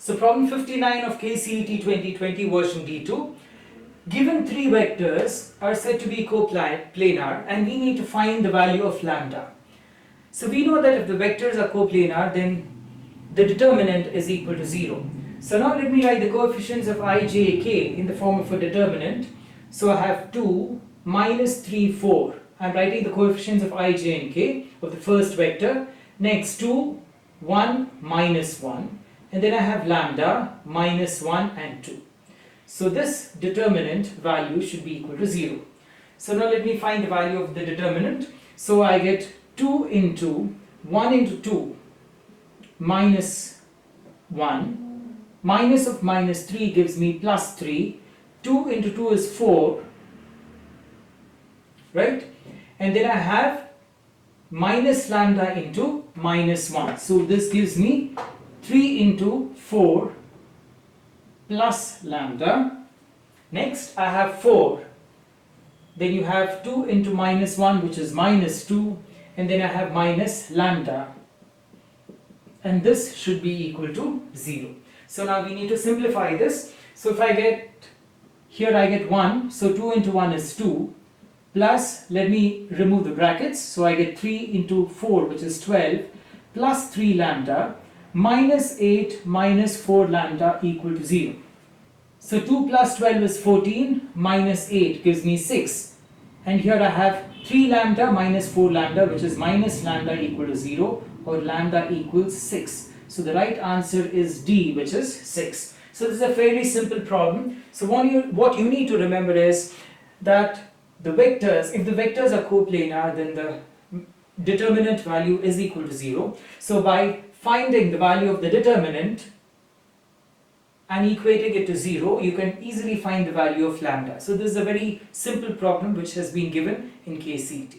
So problem 59 of KCET 2020 version D2. Given three vectors are said to be coplanar and we need to find the value of lambda. So we know that if the vectors are coplanar, then the determinant is equal to 0. So now let me write the coefficients of I, j, k in the form of a determinant. So I have 2, minus 3, 4. I'm writing the coefficients of I, j and k of the first vector. Next 2, 1, minus 1. And then I have lambda, minus 1 and 2. So this determinant value should be equal to 0. So now let me find the value of the determinant. So I get 2 into 1 into 2 minus 1. Minus of minus 3 gives me plus 3. 2 into 2 is 4. Right? And then I have minus lambda into minus 1. So this gives me 3 into 4 plus lambda. Next I have 4. Then you have 2 into minus 1, which is minus 2. And then I have minus lambda. And this should be equal to 0. So now we need to simplify this. So if I get, here I get 1. So 2 into 1 is 2. Plus, let me remove the brackets. So I get 3 into 4, which is 12. Plus 3 lambda. Minus 8 minus 4 lambda equal to 0. So 2 plus 12 is 14, minus 8 gives me 6. And here I have 3 lambda minus 4 lambda, which is minus lambda equal to 0, or lambda equals 6. So the right answer is D, which is 6. So this is a fairly simple problem. So what you need to remember is that the vectors, if the vectors are coplanar, then the determinant value is equal to 0. So by finding the value of the determinant and equating it to 0, you can easily find the value of lambda. So this is a very simple problem which has been given in KCET.